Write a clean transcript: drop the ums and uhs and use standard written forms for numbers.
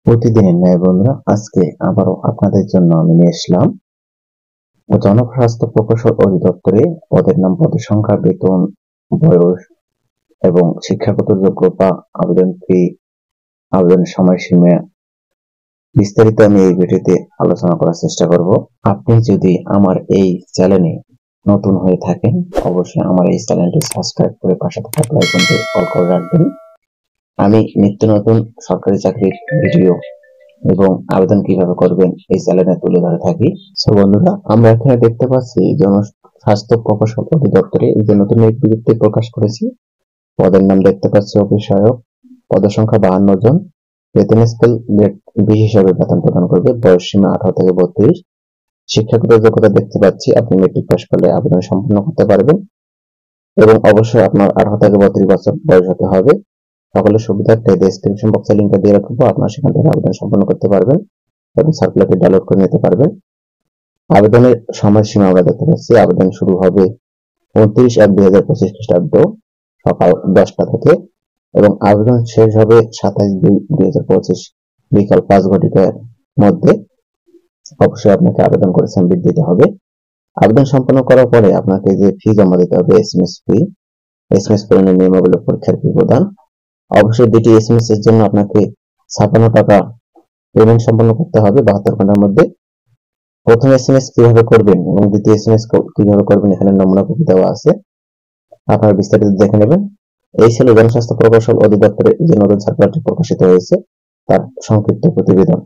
প্রতিদিনের ন্যায় বন্ধুরা, আজকে আবারও আপনাদের জন্য আমি নিয়ে আসলাম জনস্বাস্থ্য প্রকৌশল অধিদপ্তরে পদের নাম, পদের সংখ্যা, বেতন, বয়স এবং শিক্ষাগত যোগ্যতা, আবেদন ফি, আবেদনের সময়সীমা বিস্তারিত আমি এই ভিডিওতে আলোচনা করার চেষ্টা করব। আপনি যদি আমার এই চ্যানেলে নতুন হয়ে থাকেন, অবশ্যই আমার এই চ্যানেলটি সাবস্ক্রাইব করে পাশে থাকা বেল আইকনটি অল করে রাখবেন। আমি নিত্য নতুন সরকারি চাকরির ভিডিও এবং আবেদন কিভাবে করবেন এই চ্যানেলে তুলে ধরে থাকি। সো বন্ধুরা, আমরা এখানে দেখতে পাচ্ছি জনস্বাস্থ্য প্রকৌশল অধিদপ্তরে যে নতুন এক বিজ্ঞপ্তি প্রকাশ করেছি। পদের নাম দেখতে পাচ্ছি অফিস সহায়ক, পদের সংখ্যা 52 জন, বেতন স্কেল গ্রেড বি হিসাবে বেতন প্রদান করবে, বয়স সীমা 18 থেকে 32। শিক্ষাগত যোগ্যতা দেখতে পাচ্ছি আপনি মেট্রিক পাস করলে আবেদন সম্পূর্ণ করতে পারবেন এবং অবশ্যই আপনার 18 থেকে 32 বছর বয়স হতে হবে। সকলের সুবিধার্থে ডেসক্রিপশন বক্সে লিংকটা দিয়ে রাখবো, আপনারা সেখান থেকে আবেদন সম্পন্ন করতে পারবেন এবং সার্কুলারটি ডাউনলোড করে নিতে পারবেন। আবেদনের সময়সীমা আমরা দেখতে পাচ্ছি, আবেদন শুরু হবে 29/1/2025 খ্রিস্টাব্দ সকাল 10টা থেকে এবং আবেদন শেষ হবে 27/2/2025 বিকাল 5 ঘটিকার মধ্যে। অবশ্যই আপনাকে আবেদন করে সাবমিট দিতে হবে। আবেদন সম্পন্ন করার পরে আপনাকে যে ফি জমা দিতে হবে, এসএমএস ফি, এসএমএস পূরণের নিয়মাবলী, পরীক্ষার ফি প্রদান। অবশ্যই দুটি এসএমএস এর জন্য আপনাকে 56 টাকা পেমেন্ট সম্পন্ন করতে হবে 72 ঘন্টার মধ্যে। প্রথম এসএমএস কিভাবে করবেন এবং দ্বিতীয় এসএমএস কিভাবে করবেন এখানে নমুনা কপি দেওয়া আছে, আপনারা বিস্তারিত দেখে নেবেন। এই ছিল জনস্বাস্থ্য প্রকৌশল অধিদপ্তরে যে নতুন সার্কুলারটি প্রকাশিত হয়েছে তার সংক্ষিপ্ত প্রতিবেদন।